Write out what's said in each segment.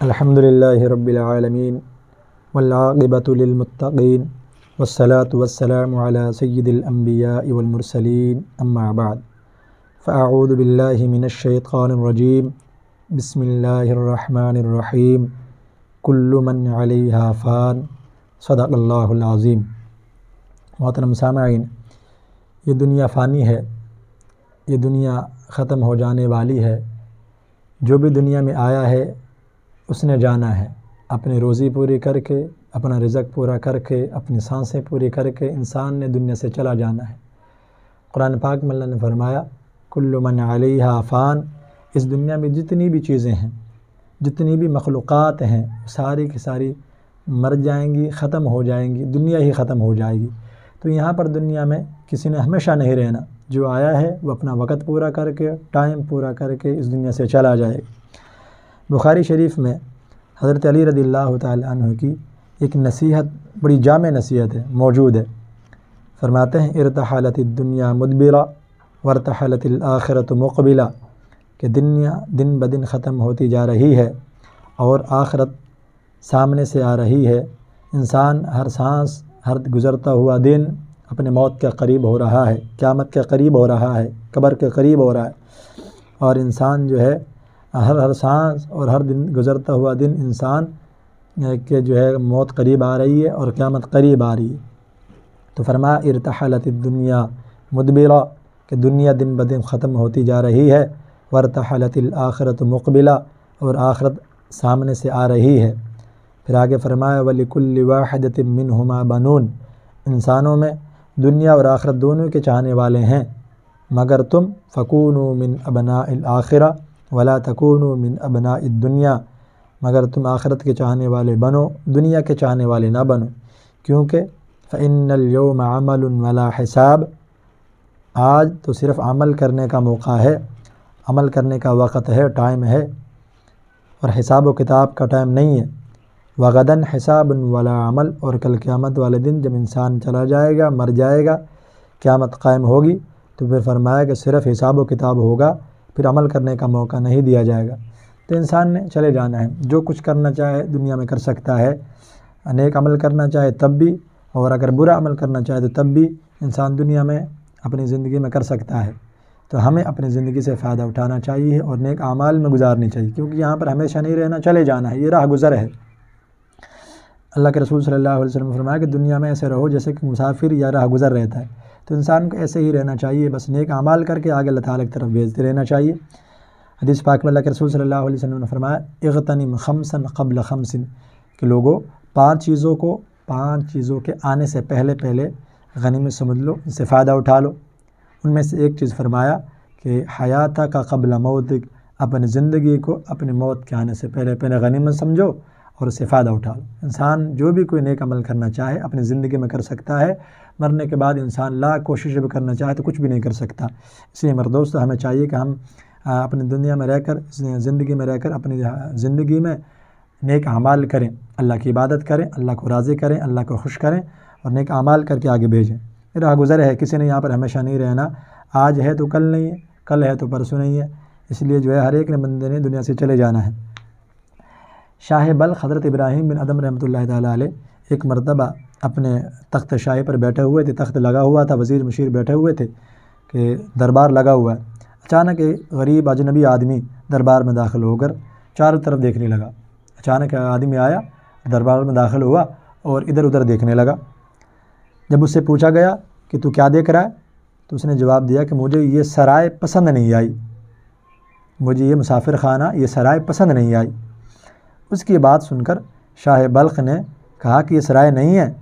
الحمد للہ رب العالمین والعاقبۃ للمتقین والصلاة والسلام علی سید الانبیاء والمرسلین اما بعد فاعوذ باللہ من الشیطان الرجیم بسم اللہ الرحمن الرحیم کل من علیہا فان صدق اللہ العظیم۔ محترم سامعین، یہ دنیا فانی ہے، یہ دنیا ختم ہو جانے والی ہے۔ جو بھی دنیا میں آیا ہے اس نے جانا ہے، اپنی روزی پوری کر کے، اپنا رزق پورا کر کے، اپنی سانسیں پوری کر کے انسان نے دنیا سے چلا جانا ہے۔ قرآن پاک میں اللہ نے فرمایا کل من علیہا فان، اس دنیا میں جتنی بھی چیزیں ہیں، جتنی بھی مخلوقات ہیں، ساری کی ساری مر جائیں گی، ختم ہو جائیں گی، دنیا ہی ختم ہو جائے گی۔ تو یہاں پر دنیا میں کسی نے ہمیشہ نہیں رہنا، جو آیا ہے وہ اپنا وقت پورا کر کے، ٹائم پورا کر کے اس دنیا سے چلا جائے گا۔ بخاری شریف میں حضرت علی رضی اللہ تعالی عنہ کی ایک نصیحت، بڑی جامع نصیحت ہے، موجود ہے۔ فرماتے ہیں ارتحلت الدنیا مدبرہ وارتحلت الآخرۃ مقبلہ، کہ دنیا دن بدن ختم ہوتی جا رہی ہے اور آخرت سامنے سے آ رہی ہے۔ انسان ہر سانس، ہر گزرتا ہوا دن اپنے موت کے قریب ہو رہا ہے، قیامت کے قریب ہو رہا ہے، قبر کے قریب ہو رہا ہے، اور انسان جو ہے ہر سانس اور ہر دن گزرتا ہوا دن انسان کہ جو ہے موت قریب آ رہی ہے اور قیامت قریب آ رہی ہے۔ تو فرمایا ارتحلت الدنیا مدبرہ، کہ دنیا دن بدن ختم ہوتی جا رہی ہے، وارتحلت الآخرۃ مقبلہ، اور آخرت سامنے سے آ رہی ہے۔ پھر آگے فرمایا وَلِكُلِّ وَاحِدَةٍ مِّنْهُمَا بَنُونَ، انسانوں میں دنیا اور آخرت دونوں کے چاہنے والے ہیں، مگر تم فَكُونُوا مِنْ أَبْنَاءِ الْآخِرَةِ وَلَا تَكُونُوا مِنْ أَبْنَاءِ الدُّنْيَا، مگر تم آخرت کے چاہنے والے بنو، دنیا کے چاہنے والے نہ بنو، کیونکہ فَإِنَّ الْيَوْمَ عَمَلٌ وَلَا حِسَابٌ، آج تو صرف عمل کرنے کا موقع ہے، عمل کرنے کا وقت ہے، ٹائم ہے، اور حساب و کتاب کا ٹائم نہیں ہے۔ وَغَدًا حِسَابٌ وَلَا عَمَلٌ، اور کل قیامت والے دن جب انسان چلا جائے گا، مر جائے گا، قیامت قائم ہوگی، تو پھر فرمایا کہ صرف حساب و کتاب ہوگا، پھر عمل کرنے کا موقع نہیں دیا جائے گا۔ تو انسان نے چلے جانا ہے، جو کچھ کرنا چاہے دنیا میں کر سکتا ہے، نیک عمل کرنا چاہے تب بھی، اور اگر برا عمل کرنا چاہے تو تب بھی انسان دنیا میں اپنی زندگی میں کر سکتا ہے۔ تو ہمیں اپنی زندگی سے فائدہ اٹھانا چاہیے اور نیک اعمال میں گزارنی چاہیے، کیونکہ یہاں پر ہمیشہ نہیں رہنا، چلے جانا ہے، یہ راہ گزر ہے۔ اللہ کے رسول صلی اللہ علیہ وسلم نے فرمایا کہ دنیا میں ایسے رہو جیسے کہ مسافر یا راہ گزر رہتا ہے، تو انسان کو ایسے ہی رہنا چاہیے، بس نیک اعمال کر کے آگے اللہ تعالیٰ کی طرف بھیجتے رہنا چاہیے۔ حدیث پاک میں اللہ کے رسول صلی اللہ علیہ وسلم نے فرمایا اغتنم خمسا قبل خمس، کہ لوگوں پانچ چیزوں کے آنے سے پہلے غنیمت سمجھ لو، ان سے فائدہ اٹھا لو۔ ان میں سے ایک چیز فرمایا کہ حیاتہ کا قبل موتک، اپنی زندگی کو اپنی موت کے آنے سے پہلے غنیمت سمجھو اور اس سے فائدہ اٹھا لو۔ انسان جو بھی کوئی نیک عمل کرنا چاہے اپنی زندگی میں کر سکتا ہے، مرنے کے بعد انسان لاکھ کوششیں بھی کرنا چاہے تو کچھ بھی نہیں کر سکتا۔ اس لیے میرے دوستو، ہمیں چاہیے کہ ہم اپنی دنیا میں رہ کر، زندگی میں رہ کر اپنی زندگی میں نیک اعمال کریں، اللہ کی عبادت کریں، اللہ کو راضی کریں، اللہ کو خوش کریں، اور نیک اعمال کر کے آگے بھیجیں۔ یہ راہ گزر ہے، کسی نے یہاں پر ہمیشہ نہیں رہنا، آج ہے تو کل نہیں ہے، کل ہے تو پرسوں نہیں ہے، اس لیے جو ہے ہر ایک نے بندے نے دنیا سے چلے جانا ہے۔ شاہ بلخ حضرت ابراہیم بن ادم رحمۃ اللہ تعالیٰ علیہ ایک مرتبہ اپنے تخت شاہی پر بیٹھے ہوئے تھے، تخت لگا ہوا تھا، وزیر مشیر بیٹھے ہوئے تھے کہ دربار لگا ہوا ہے۔ اچانک ایک غریب اجنبی آدمی دربار میں داخل ہو کر چاروں طرف دیکھنے لگا۔ اچانک آدمی آیا، دربار میں داخل ہوا اور ادھر ادھر دیکھنے لگا۔ جب اس سے پوچھا گیا کہ تو کیا دیکھ رہا ہے، تو اس نے جواب دیا کہ مجھے یہ سرائے پسند نہیں آئی، مجھے یہ مسافر خانہ، یہ سرائے پسند نہیں آئی۔ اس کی بات سن کر شاہ بلخ نے کہا کہ یہ سرائے نہیں ہے،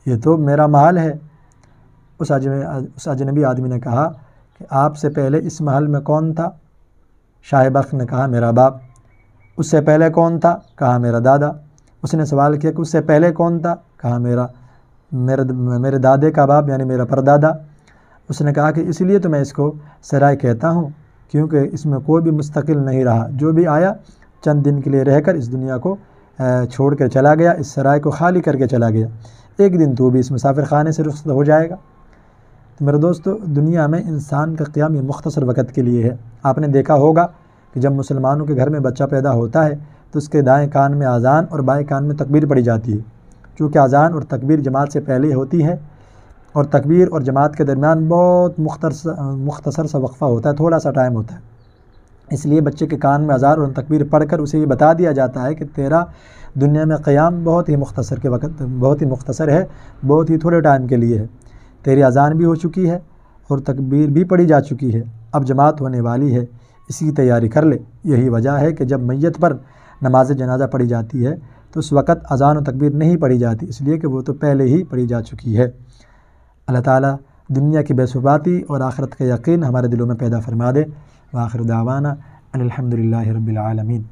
یہ تو میرا محل ہے۔ اس اجنبی آدمی نے کہا کہ آپ سے پہلے اس محل میں کون تھا؟ شاہ بلخ نے کہا میرا باپ۔ اس سے پہلے کون تھا؟ کہا میرا دادا۔ اس نے سوال کیا کہ اس سے پہلے کون تھا؟ کہا میرے دادے کا باپ یعنی میرا پردادا۔ اس نے کہا کہ اس لیے تو میں اس کو سرائے کہتا ہوں، کیونکہ اس میں کوئی بھی مستقل نہیں رہا، جو بھی آیا چند دن کے لیے رہ کر اس دنیا کو چھوڑ کر چلا گیا، اس سرائے کو خالی کر کے چلا گیا، ایک دن تو بھی اس مسافر خانے سے رخصت ہو جائے گا۔ تو میرے دوستو، دنیا میں انسان کا قیام یہ مختصر وقت کے لیے ہے۔ آپ نے دیکھا ہوگا کہ جب مسلمانوں کے گھر میں بچہ پیدا ہوتا ہے تو اس کے دائیں کان میں اذان اور بائیں کان میں تکبیر پڑھی جاتی ہے۔ چونکہ اذان اور تکبیر جماعت سے پہلے ہوتی ہے اور تکبیر اور جماعت کے درمیان بہت مختصر سا وقفہ ہوتا ہے، تھوڑا سا ٹائم ہوتا ہے، اس لیے بچے کے کان میں اذان اور تکبیر پڑھ کر اسے یہ بتا دیا جاتا ہے کہ تیرا دنیا میں قیام بہت ہی مختصر ہے، بہت ہی تھوڑے ٹائم کے لیے ہے، تیری اذان بھی ہو چکی ہے اور تکبیر بھی پڑھی جا چکی ہے، اب جماعت ہونے والی ہے، اسی کی تیاری کر لے۔ یہی وجہ ہے کہ جب میت پر نماز جنازہ پڑھی جاتی ہے تو اس وقت اذان و تکبیر نہیں پڑھی جاتی، اس لیے کہ وہ تو پہلے ہی پڑھی جا چکی ہے۔ اللہ تعالیٰ دنیا کی بے ثباتی اور آخرت کا یقین ہمارے دلوں میں پیدا فرما دے۔ وآخر دعوانا ان الحمد للہ رب العالمین۔